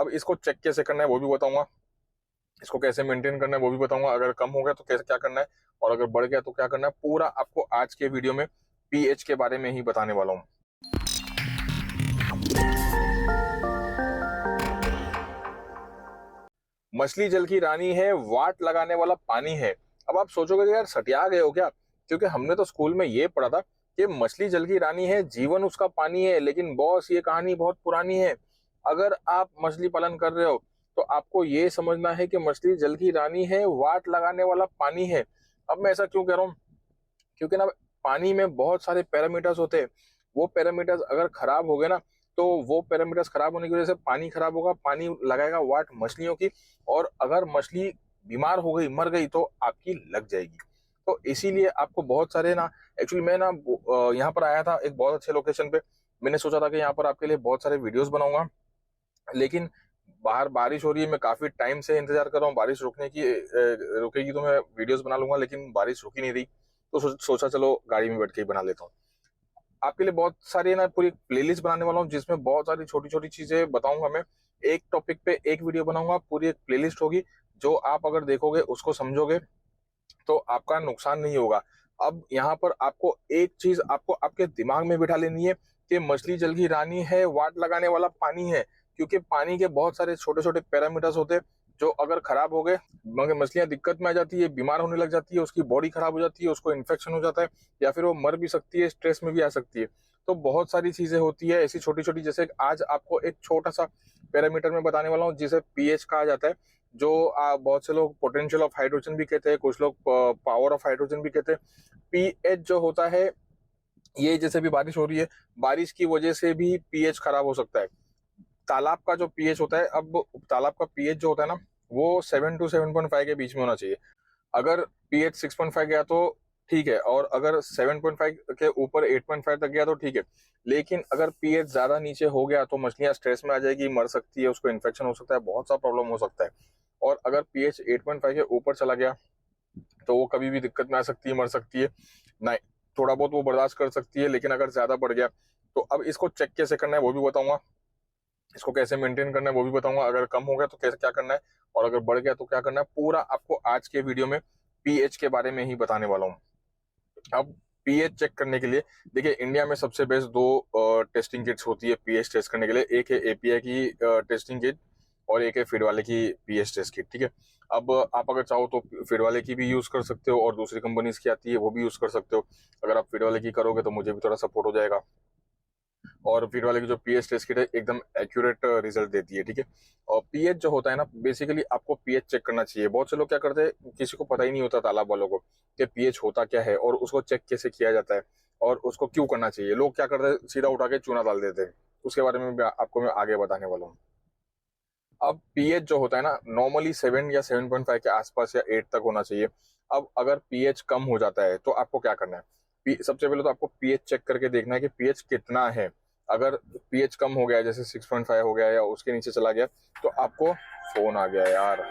अब इसको चेक कैसे करना है वो भी बताऊंगा, इसको कैसे मेंटेन करना है वो भी बताऊंगा, अगर कम हो गया तो कैसे क्या करना है, और अगर बढ़ गया तो क्या करना है, पूरा आपको आज के वीडियो में पीएच के बारे में ही बताने वाला हूँ। मछली जल की रानी है, वाट लगाने वाला पानी है। अब आप सोचोगे कि यार सटिया गए हो क्या, क्योंकि हमने तो स्कूल में ये पढ़ा था कि मछली जल की रानी है, जीवन उसका पानी है। लेकिन बॉस ये कहानी बहुत पुरानी है। अगर आप मछली पालन कर रहे हो तो आपको ये समझना है कि मछली जल की रानी है, वाट लगाने वाला पानी है। अब मैं ऐसा क्यों कह रहा हूँ, क्योंकि ना पानी में बहुत सारे पैरामीटर्स होते हैं। वो पैरामीटर्स अगर खराब हो गए ना, तो वो पैरामीटर्स खराब होने की वजह से पानी खराब होगा, पानी लगाएगा वाट मछलियों की, और अगर मछली बीमार हो गई, मर गई, तो आपकी लग जाएगी। तो इसीलिए आपको बहुत सारे ना, एक्चुअली मैं ना यहाँ पर आया था एक बहुत अच्छे लोकेशन पे। मैंने सोचा था कि यहाँ पर आपके लिए बहुत सारे वीडियोस बनाऊंगा, लेकिन बाहर बारिश हो रही है। मैं काफी टाइम से इंतजार कर रहा हूँ बारिश रुकने की, रुकेगी तो मैं वीडियोस बना लूंगा, लेकिन बारिश रुकी नहीं रही। तो सोचा चलो गाड़ी में बैठ के ही बना लेता हूँ। आपके लिए बहुत सारी ना पूरी प्लेलिस्ट बनाने वाला हूँ, जिसमें बहुत सारी छोटी छोटी चीजें बताऊंगा मैं। एक टॉपिक पे एक वीडियो बनाऊंगा, पूरी एक प्लेलिस्ट होगी, जो आप अगर देखोगे, उसको समझोगे, तो आपका नुकसान नहीं होगा। अब यहाँ पर आपको एक चीज आपको आपके दिमाग में बिठा लेनी है कि मछली जल की रानी है, वाट लगाने वाला पानी है। क्योंकि पानी के बहुत सारे छोटे छोटे पैरामीटर्स होते हैं, जो अगर खराब हो गए, मगर मछलियां दिक्कत में आ जाती है, बीमार होने लग जाती है, उसकी बॉडी खराब हो जाती है, उसको इन्फेक्शन हो जाता है, या फिर वो मर भी सकती है, स्ट्रेस में भी आ सकती है। तो बहुत सारी चीजें होती है ऐसी छोटी छोटी, जैसे आज आपको एक छोटा सा पैरामीटर में बताने वाला हूँ, जिसे पीएच कहा जाता है। जो बहुत से लोग पोटेंशियल ऑफ हाइड्रोजन भी कहते हैं, कुछ लोग पावर ऑफ हाइड्रोजन भी कहते हैं। पीएच जो होता है, ये जैसे भी बारिश हो रही है, बारिश की वजह से भी पीएच खराब हो सकता है। तालाब का जो पीएच होता है, अब तालाब का पीएच जो होता है ना, वो 7 to 7.5 के बीच में होना चाहिए। अगर पीएच 6.5 गया तो ठीक है, और अगर 7.5 के ऊपर 8.5 तक गया तो ठीक है। लेकिन अगर पीएच ज्यादा नीचे हो गया तो मछलियां स्ट्रेस में आ जाएगी, मर सकती है, उसको इन्फेक्शन हो सकता है, बहुत सा प्रॉब्लम हो सकता है। और अगर पीएच 8.5 के ऊपर चला गया तो वो कभी भी दिक्कत में आ सकती है, मर सकती है। नहीं, थोड़ा बहुत वो बर्दाश्त कर सकती है, लेकिन अगर ज्यादा बढ़ गया तो अब इसको चेक कैसे करना है वो भी बताऊंगा, इसको कैसे मेंटेन करना है वो भी बताऊंगा, अगर कम हो गया तो कैसे क्या करना है, और अगर बढ़ गया तो क्या करना है, पूरा आपको आज के वीडियो में पीएच के बारे में ही बताने वाला हूँ। अब पीएच चेक करने के लिए देखिए, इंडिया में सबसे बेस्ट दो टेस्टिंग किट्स होती है पीएच टेस्ट करने के लिए। एक है एपीआई की टेस्टिंग किट, और एक है फीड वाले की पीएच टेस्ट किट, ठीक है। अब आप अगर चाहो तो फीड वाले की भी यूज कर सकते हो, और दूसरी कंपनीज की आती है वो भी यूज कर सकते हो। अगर आप फीड वाले की करोगे तो मुझे भी थोड़ा सपोर्ट हो जाएगा। और फीड वाले की जो पीएच टेस्ट किट है, एकदम एक्यूरेट रिजल्ट देती है, ठीक है। और पीएच जो होता है ना, बेसिकली आपको पीएच चेक करना चाहिए। बहुत से लोग क्या करते हैं, किसी को पता ही नहीं होता तालाब वालों को कि पीएच होता क्या है, और उसको चेक कैसे किया जाता है, और उसको क्यों करना चाहिए। लोग क्या करते हैं, सीधा उठा के चूना डाल देते हैं। उसके बारे में भी आपको मैं आगे बताने वाला हूँ। अब पीएच जो होता है ना, नॉर्मली 7 या 7.5 के आसपास या 8 तक होना चाहिए। अब अगर पीएच कम हो जाता है तो आपको क्या करना है, सबसे पहले तो आपको पीएच चेक करके देखना है कि पीएच कितना है। अगर पीएच कम हो गया, जैसे 6.5 हो गया या उसके नीचे चला गया, तो आपको, फोन आ गया यार,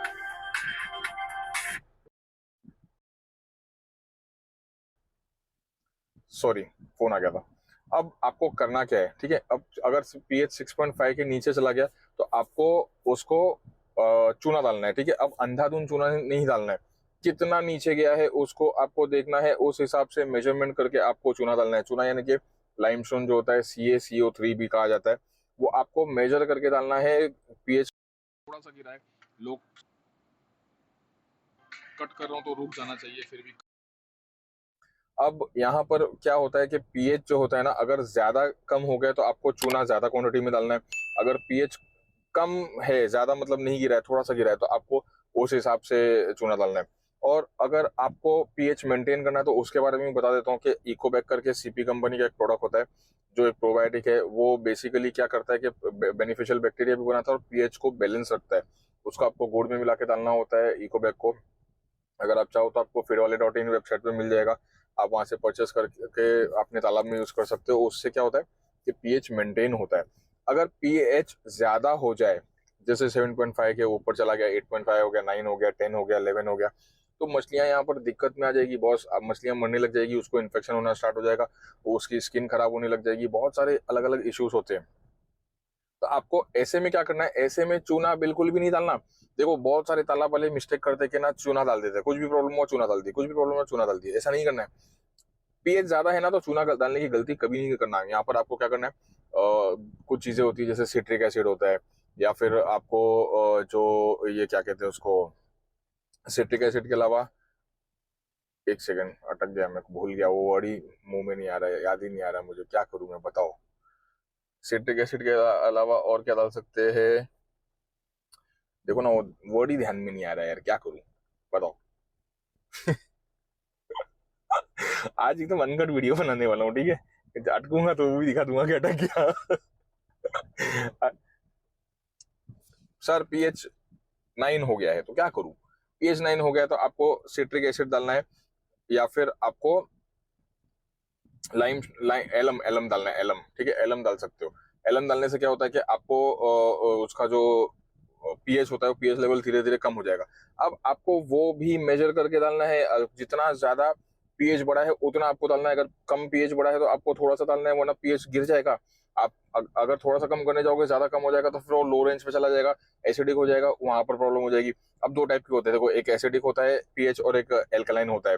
सॉरी, फोन आ गया था। अब आपको करना क्या है, ठीक है। अब अगर पीएच 6.5 के नीचे चला गया तो आपको उसको चूना डालना है, ठीक है। अब अंधाधुंध चूना नहीं डालना है, कितना नीचे गया है उसको आपको देखना है, उस हिसाब से मेजरमेंट करके आपको चूना डालना है। चूना यानी कि लाइमस्टोन जो होता है, CaCO3 भी कहा जाता है, वो आपको मेजर करके डालना है। पीएच थोड़ा सा गिरा है, लोग कट कर रहा हूँ तो रुक जाना चाहिए फिर भी। अब यहाँ पर क्या होता है कि पीएच जो होता है ना, अगर ज्यादा कम हो गया तो आपको चूना ज्यादा क्वांटिटी में डालना है। अगर पीएच कम है, ज्यादा मतलब नहीं गिरा है, थोड़ा सा गिरा है, तो आपको उस हिसाब से चूना डालना है। और अगर आपको पीएच मेंटेन करना है तो उसके बारे में भी बता देता हूँ कि इकोबैक करके सीपी कंपनी का एक प्रोडक्ट होता है, जो एक प्रोबायोटिक है। वो बेसिकली क्या करता है कि बेनिफिशियल बैक्टीरिया भी बनाता है और पीएच को बैलेंस रखता है। उसको आपको गुड़ में मिला के डालना होता है इकोबैक को। अगर आप चाहो तो आपको feedwale.in वेबसाइट पे मिल जाएगा, आप वहां से परचेस करके अपने तालाब में यूज कर सकते हो। उससे क्या होता है कि पीएच मेंटेन होता है। अगर पीएच ज्यादा हो जाए, जैसे 7.5 के ऊपर चला गया, 8.5 हो गया, 9 हो गया, 10 हो गया, 11 हो गया, तो मछलियां यहाँ पर दिक्कत में आ जाएगी बॉस। अब मछलियां मरने लग जाएगी, उसको इन्फेक्शन होना स्टार्ट हो जाएगा, उसकी स्किन खराब होने लग जाएगी, बहुत सारे अलग अलग इश्यूज होते हैं। तो आपको ऐसे में क्या करना है, ऐसे में चूना बिल्कुल भी नहीं डालना। देखो बहुत सारे तालाब वाले मिस्टेक करते हैं कि ना चूना डाल देते हैं, कुछ भी प्रॉब्लम हो चूना डाल दी, कुछ भी प्रॉब्लम हो चूना डाल दी, ऐसा नहीं करना है। पीएच ज्यादा है ना तो चूना डालने की गलती कभी नहीं करना है। यहाँ पर आपको क्या करना है, कुछ चीजें होती है जैसे सिट्रिक एसिड होता है, या फिर आपको जो ये क्या कहते हैं उसको, सिट्रिक एसिड के अलावा, एक सेकंड अटक गया, मैं भूल गया वो वर्ड ही मुंह में नहीं आ रहा है, याद ही नहीं आ रहा है मुझे, क्या करूं मैं बताओ। सिट्रिक एसिड के अलावा और क्या डाल सकते हैं, देखो ना वो वर्ड ही ध्यान में नहीं आ रहा है यार, क्या करूं बताओ। आज एकदम अनकट वीडियो बनाने वाला हूँ, ठीक है, अटकूंगा तो वो भी दिखा दूंगा कि अटक गया। सर पीएच 9 हो गया है तो क्या करूं, पीएच 9 हो गया तो आपको सिट्रिक एसिड डालना है, या फिर आपको लाइम लाइम एलम एलम डालना है, एलम, ठीक है, एलम डाल सकते हो। एलम डालने से क्या होता है कि आपको उसका जो पीएच होता है वो पीएच लेवल धीरे धीरे कम हो जाएगा। अब आपको वो भी मेजर करके डालना है, जितना ज्यादा पीएच बढ़ा है उतना आपको डालना है, अगर कम पीएच बढ़ा है तो आपको थोड़ा सा डालना है वरना पीएच गिर जाएगा। आप अगर थोड़ा सा कम करने जाओगे ज्यादा कम हो जाएगा तो फिर वो लो रेंज पे चला जाएगा, एसिडिक हो जाएगा, वहां पर प्रॉब्लम हो जाएगी। अब दो टाइप के होते हैं, देखो एक एसिडिक होता है पीएच और एक एल्कलाइन होता है।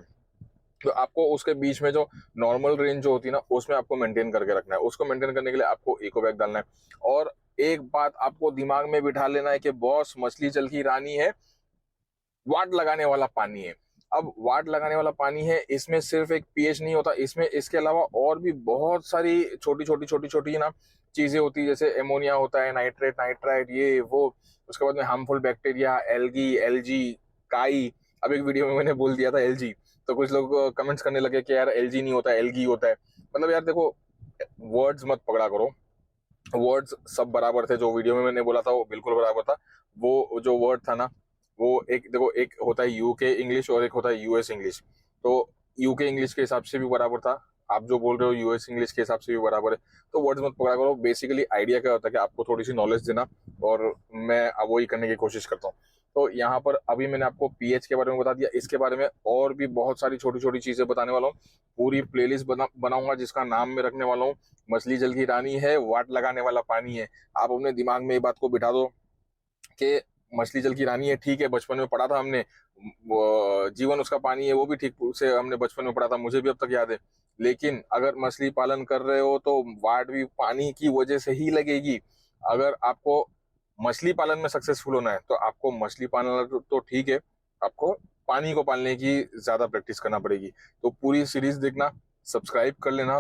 तो आपको उसके बीच में जो नॉर्मल रेंज जो होती है ना उसमें आपको मेंटेन करके रखना है, उसको मेंटेन करने के लिए आपको इको बैग डालना है। और एक बात आपको दिमाग में बिठा लेना है कि बॉस मछली जल की रानी है, वाट लगाने वाला पानी है। अब वाट लगाने वाला पानी है, इसमें सिर्फ एक पीएच नहीं होता, इसमें इसके अलावा और भी बहुत सारी छोटी छोटी ना चीजें होती है, जैसे एमोनिया होता है, नाइट्रेट नाइट्राइट ये वो, उसके बाद में हार्मफुल बैक्टीरिया, एल्गी एलजी, काई। अब एक वीडियो में मैंने बोल दिया था एलजी, तो कुछ लोग कमेंट्स करने लगे कि यार एलजी नहीं होता एल्गी होता है। मतलब यार देखो, वर्ड्स मत पकड़ा करो, वर्ड्स सब बराबर थे, जो वीडियो में मैंने बोला था वो बिल्कुल बराबर था। वो जो वर्ड था ना, वो एक देखो, एक होता है यूके इंग्लिश और एक होता है यूएस इंग्लिश। तो यूके इंग्लिश के हिसाब से भी बराबर था, आप जो बोल रहे हो यूएस इंग्लिश के हिसाब से भी बराबर है। तो वर्ड्स मत पकड़ा करो, बेसिकली आइडिया क्या होता है कि आपको थोड़ी सी नॉलेज देना, और मैं अब वही करने की कोशिश करता हूँ। तो यहाँ पर अभी मैंने आपको पीएच के बारे में बता दिया, इसके बारे में और भी बहुत सारी छोटी छोटी चीजें बताने वाला हूँ। पूरी प्लेलिस्ट बनाऊंगा जिसका नाम मैं रखने वाला हूँ मछली जल की रानी है, वाट लगाने वाला पानी है। आप अपने दिमाग में ये बात को बिठा दो कि मछली जल की रानी है, ठीक है, बचपन में पढ़ा था हमने, जीवन उसका पानी है वो भी ठीक से हमने बचपन में पढ़ा था, मुझे भी अब तक याद है। लेकिन अगर मछली पालन कर रहे हो तो वाट भी पानी की वजह से ही लगेगी। अगर आपको मछली पालन में सक्सेसफुल होना है तो आपको मछली पालन तो ठीक है, आपको पानी को पालने की ज्यादा प्रैक्टिस करना पड़ेगी। तो पूरी सीरीज देखना, सब्सक्राइब कर लेना,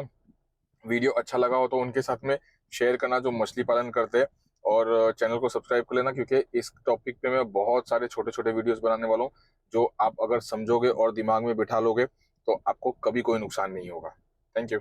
वीडियो अच्छा लगा हो तो उनके साथ में शेयर करना जो मछली पालन करते हैं, और चैनल को सब्सक्राइब कर लेना, क्योंकि इस टॉपिक पे मैं बहुत सारे छोटे छोटे वीडियोस बनाने वाला हूँ, जो आप अगर समझोगे और दिमाग में बिठा लोगे तो आपको कभी कोई नुकसान नहीं होगा। Thank you.